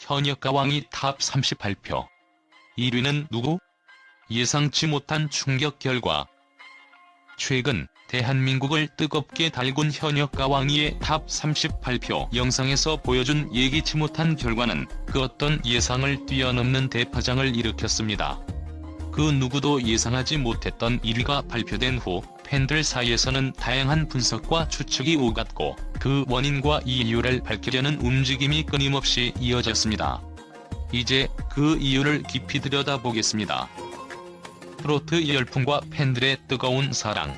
현역가왕이 탑 30 발표. 1위는 누구? 예상치 못한 충격 결과. 최근 대한민국을 뜨겁게 달군 현역가왕이의 탑 30 발표 영상에서 보여준 예기치 못한 결과는 그 어떤 예상을 뛰어넘는 대파장을 일으켰습니다. 그 누구도 예상하지 못했던 1위가 발표된 후 팬들 사이에서는 다양한 분석과 추측이 오갔고 그 원인과 이유를 밝히려는 움직임이 끊임없이 이어졌습니다. 이제 그 이유를 깊이 들여다보겠습니다. 트로트 열풍과 팬들의 뜨거운 사랑.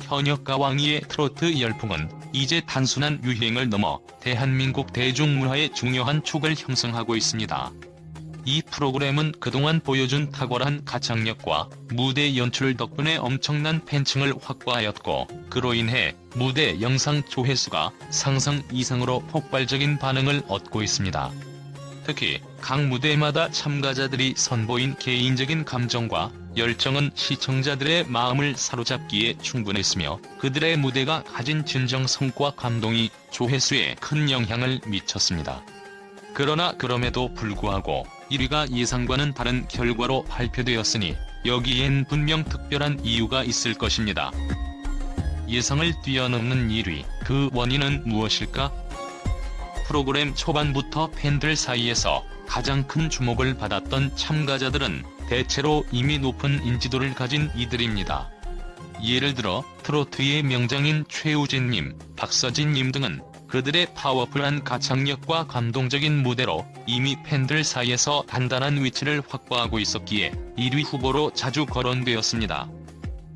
현역가왕이의 트로트 열풍은 이제 단순한 유행을 넘어 대한민국 대중문화의 중요한 축을 형성하고 있습니다. 이 프로그램은 그동안 보여준 탁월한 가창력과 무대 연출 덕분에 엄청난 팬층을 확보하였고 그로 인해 무대 영상 조회수가 상상 이상으로 폭발적인 반응을 얻고 있습니다. 특히 각 무대마다 참가자들이 선보인 개인적인 감정과 열정은 시청자들의 마음을 사로잡기에 충분했으며 그들의 무대가 가진 진정성과 감동이 조회수에 큰 영향을 미쳤습니다. 그러나 그럼에도 불구하고 1위가 예상과는 다른 결과로 발표되었으니 여기엔 분명 특별한 이유가 있을 것입니다. 예상을 뛰어넘는 1위, 그 원인은 무엇일까? 프로그램 초반부터 팬들 사이에서 가장 큰 주목을 받았던 참가자들은 대체로 이미 높은 인지도를 가진 이들입니다. 예를 들어 트로트의 명장인 최우진님, 박서진님 등은 그들의 파워풀한 가창력과 감동적인 무대로 이미 팬들 사이에서 단단한 위치를 확보하고 있었기에 1위 후보로 자주 거론되었습니다.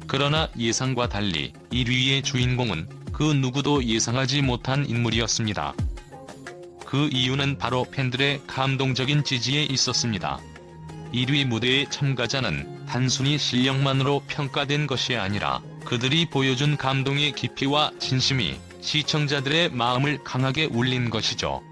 그러나 예상과 달리 1위의 주인공은 그 누구도 예상하지 못한 인물이었습니다. 그 이유는 바로 팬들의 감동적인 지지에 있었습니다. 1위 무대의 참가자는 단순히 실력만으로 평가된 것이 아니라 그들이 보여준 감동의 깊이와 진심이 시청자들의 마음을 강하게 울린 것이죠.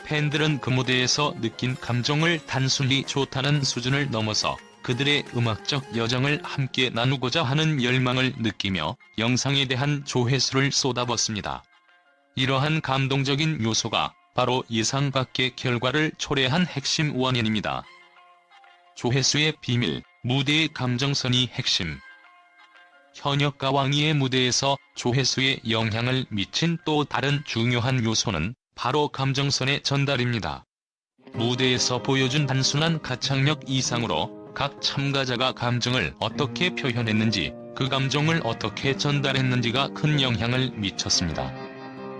팬들은 그 무대에서 느낀 감정을 단순히 좋다는 수준을 넘어서 그들의 음악적 여정을 함께 나누고자 하는 열망을 느끼며 영상에 대한 조회수를 쏟아붓습니다. 이러한 감동적인 요소가 바로 예상 밖의 결과를 초래한 핵심 원인입니다. 조회수의 비밀, 무대의 감정선이 핵심. 현역가왕이의 무대에서 조회수에 영향을 미친 또 다른 중요한 요소는 바로 감정선의 전달입니다. 무대에서 보여준 단순한 가창력 이상으로 각 참가자가 감정을 어떻게 표현했는지, 그 감정을 어떻게 전달했는지가 큰 영향을 미쳤습니다.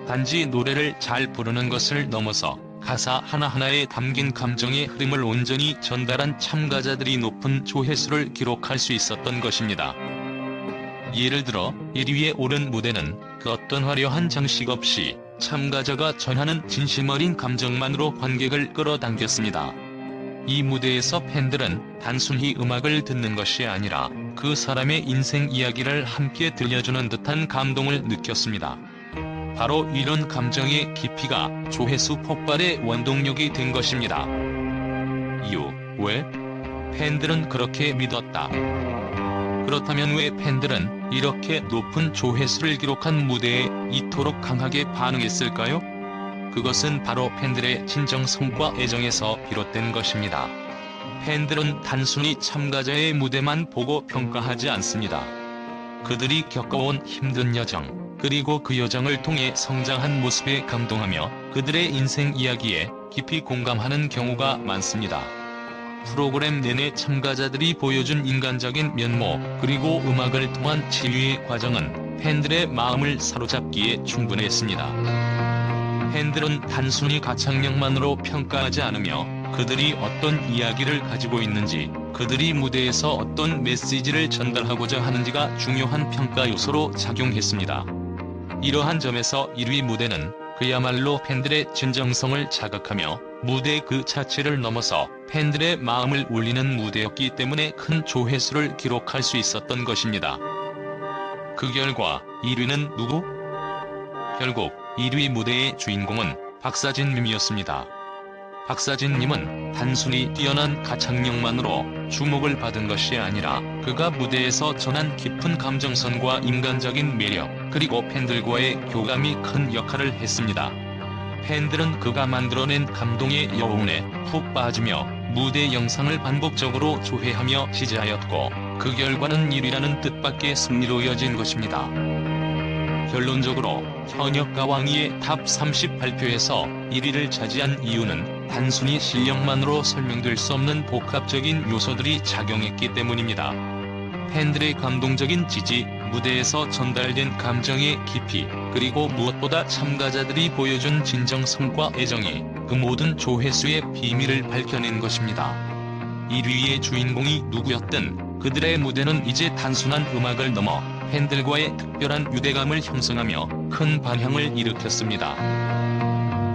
단지 노래를 잘 부르는 것을 넘어서 가사 하나하나에 담긴 감정의 흐름을 온전히 전달한 참가자들이 높은 조회수를 기록할 수 있었던 것입니다. 예를 들어 1위에 오른 무대는 그 어떤 화려한 장식 없이 참가자가 전하는 진심 어린 감정만으로 관객을 끌어당겼습니다. 이 무대에서 팬들은 단순히 음악을 듣는 것이 아니라 그 사람의 인생 이야기를 함께 들려주는 듯한 감동을 느꼈습니다. 바로 이런 감정의 깊이가 조회수 폭발의 원동력이 된 것입니다. 이유, 왜? 팬들은 그렇게 믿었다. 그렇다면 왜 팬들은 이렇게 높은 조회수를 기록한 무대에 이토록 강하게 반응했을까요? 그것은 바로 팬들의 진정성과 애정에서 비롯된 것입니다. 팬들은 단순히 참가자의 무대만 보고 평가하지 않습니다. 그들이 겪어온 힘든 여정, 그리고 그 여정을 통해 성장한 모습에 감동하며 그들의 인생 이야기에 깊이 공감하는 경우가 많습니다. 프로그램 내내 참가자들이 보여준 인간적인 면모, 그리고 음악을 통한 치유의 과정은 팬들의 마음을 사로잡기에 충분했습니다. 팬들은 단순히 가창력만으로 평가하지 않으며 그들이 어떤 이야기를 가지고 있는지, 그들이 무대에서 어떤 메시지를 전달하고자 하는지가 중요한 평가 요소로 작용했습니다. 이러한 점에서 1위 무대는 그야말로 팬들의 진정성을 자극하며 무대 그 자체를 넘어서 팬들의 마음을 울리는 무대였기 때문에 큰 조회수를 기록할 수 있었던 것입니다. 그 결과 1위는 누구? 결국 1위 무대의 주인공은 박서진님이었습니다. 박서진님은 단순히 뛰어난 가창력만으로 주목을 받은 것이 아니라 그가 무대에서 전한 깊은 감정선과 인간적인 매력, 그리고 팬들과의 교감이 큰 역할을 했습니다. 팬들은 그가 만들어낸 감동의 여운에 푹 빠지며 무대 영상을 반복적으로 조회하며 지지하였고, 그 결과는 1위라는 뜻밖의 승리로 이어진 것입니다. 결론적으로 현역과 왕위의 탑 30 발표에서 1위를 차지한 이유는 단순히 실력만으로 설명될 수 없는 복합적인 요소들이 작용했기 때문입니다. 팬들의 감동적인 지지, 무대에서 전달된 감정의 깊이, 그리고 무엇보다 참가자들이 보여준 진정성과 애정이 그 모든 조회수의 비밀을 밝혀낸 것입니다. 1위의 주인공이 누구였든 그들의 무대는 이제 단순한 음악을 넘어 팬들과의 특별한 유대감을 형성하며 큰 반향을 일으켰습니다.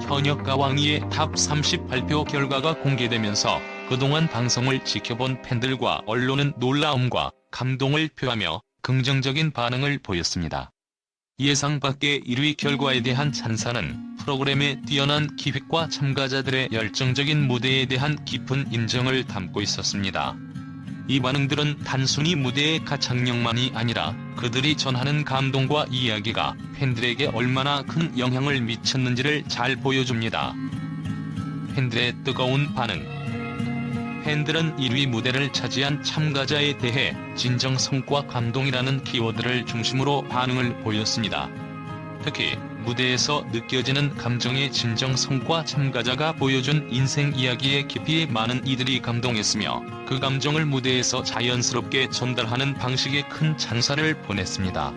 현역과 왕위의 탑 30 발표 결과가 공개되면서 그동안 방송을 지켜본 팬들과 언론은 놀라움과 감동을 표하며 긍정적인 반응을 보였습니다. 예상 밖의 1위 결과에 대한 찬사는 프로그램의 뛰어난 기획과 참가자들의 열정적인 무대에 대한 깊은 인정을 담고 있었습니다. 이 반응들은 단순히 무대의 가창력만이 아니라 그들이 전하는 감동과 이야기가 팬들에게 얼마나 큰 영향을 미쳤는지를 잘 보여줍니다. 팬들의 뜨거운 반응. 팬들은 1위 무대를 차지한 참가자에 대해 진정성과 감동이라는 키워드를 중심으로 반응을 보였습니다. 특히 무대에서 느껴지는 감정의 진정성과 참가자가 보여준 인생 이야기의 깊이에 많은 이들이 감동했으며, 그 감정을 무대에서 자연스럽게 전달하는 방식에 큰 찬사를 보냈습니다.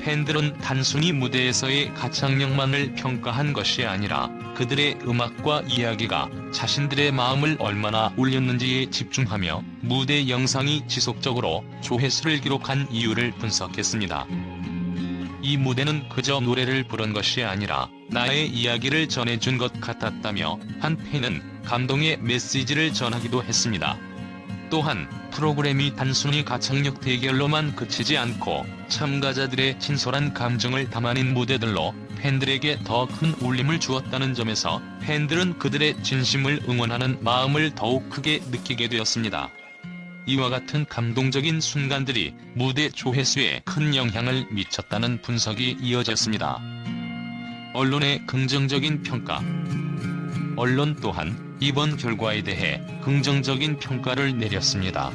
팬들은 단순히 무대에서의 가창력만을 평가한 것이 아니라 그들의 음악과 이야기가 자신들의 마음을 얼마나 울렸는지에 집중하며 무대 영상이 지속적으로 조회수를 기록한 이유를 분석했습니다. 이 무대는 그저 노래를 부른 것이 아니라 나의 이야기를 전해준 것 같았다며 한 팬은 감동의 메시지를 전하기도 했습니다. 또한 프로그램이 단순히 가창력 대결로만 그치지 않고 참가자들의 진솔한 감정을 담아낸 무대들로 팬들에게 더 큰 울림을 주었다는 점에서 팬들은 그들의 진심을 응원하는 마음을 더욱 크게 느끼게 되었습니다. 이와 같은 감동적인 순간들이 무대 조회수에 큰 영향을 미쳤다는 분석이 이어졌습니다. 언론의 긍정적인 평가. 언론 또한 이번 결과에 대해 긍정적인 평가를 내렸습니다.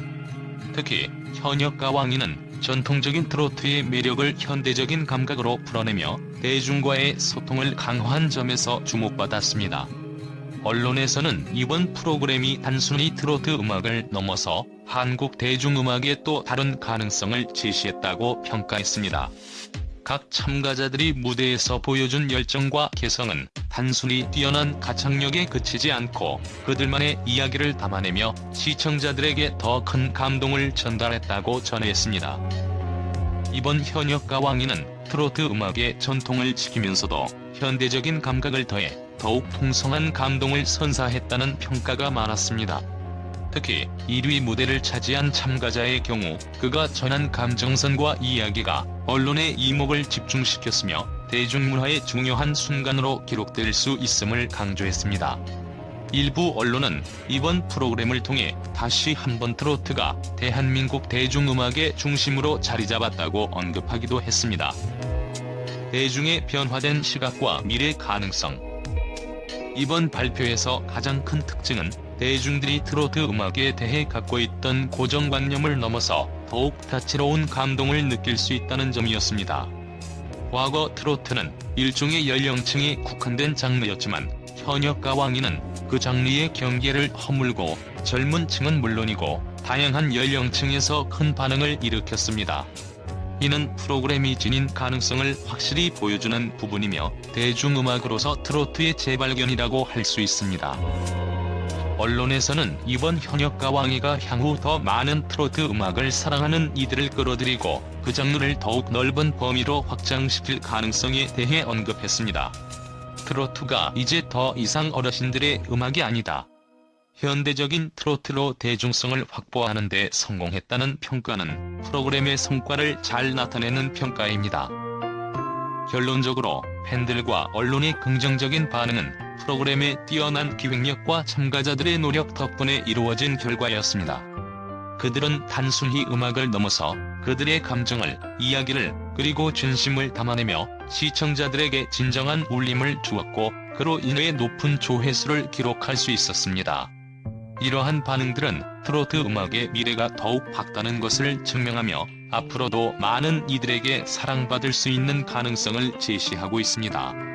특히 현역과 왕위는 전통적인 트로트의 매력을 현대적인 감각으로 풀어내며 대중과의 소통을 강화한 점에서 주목받았습니다. 언론에서는 이번 프로그램이 단순히 트로트 음악을 넘어서 한국 대중음악의 또 다른 가능성을 제시했다고 평가했습니다. 각 참가자들이 무대에서 보여준 열정과 개성은 단순히 뛰어난 가창력에 그치지 않고 그들만의 이야기를 담아내며 시청자들에게 더 큰 감동을 전달했다고 전했습니다. 이번 현역과 왕위는 트로트 음악의 전통을 지키면서도 현대적인 감각을 더해 더욱 풍성한 감동을 선사했다는 평가가 많았습니다. 특히 1위 무대를 차지한 참가자의 경우 그가 전한 감정선과 이야기가 언론의 이목을 집중시켰으며 대중문화의 중요한 순간으로 기록될 수 있음을 강조했습니다. 일부 언론은 이번 프로그램을 통해 다시 한번 트로트가 대한민국 대중음악의 중심으로 자리 잡았다고 언급하기도 했습니다. 대중의 변화된 시각과 미래 가능성. 이번 발표에서 가장 큰 특징은 대중들이 트로트 음악에 대해 갖고 있던 고정관념을 넘어서 더욱 다채로운 감동을 느낄 수 있다는 점이었습니다. 과거 트로트는 일종의 연령층에 국한된 장르였지만 현역과 왕위는 그 장르의 경계를 허물고 젊은 층은 물론이고 다양한 연령층에서 큰 반응을 일으켰습니다. 이는 프로그램이 지닌 가능성을 확실히 보여주는 부분이며 대중음악으로서 트로트의 재발견이라고 할 수 있습니다. 언론에서는 이번 현역과 왕위가 향후 더 많은 트로트 음악을 사랑하는 이들을 끌어들이고 그 장르를 더욱 넓은 범위로 확장시킬 가능성에 대해 언급했습니다. 트로트가 이제 더 이상 어르신들의 음악이 아니다. 현대적인 트로트로 대중성을 확보하는 데 성공했다는 평가는 프로그램의 성과를 잘 나타내는 평가입니다. 결론적으로 팬들과 언론의 긍정적인 반응은 프로그램의 뛰어난 기획력과 참가자들의 노력 덕분에 이루어진 결과였습니다. 그들은 단순히 음악을 넘어서 그들의 감정을, 이야기를, 그리고 진심을 담아내며 시청자들에게 진정한 울림을 주었고 그로 인해 높은 조회수를 기록할 수 있었습니다. 이러한 반응들은 트로트 음악의 미래가 더욱 밝다는 것을 증명하며 앞으로도 많은 이들에게 사랑받을 수 있는 가능성을 제시하고 있습니다.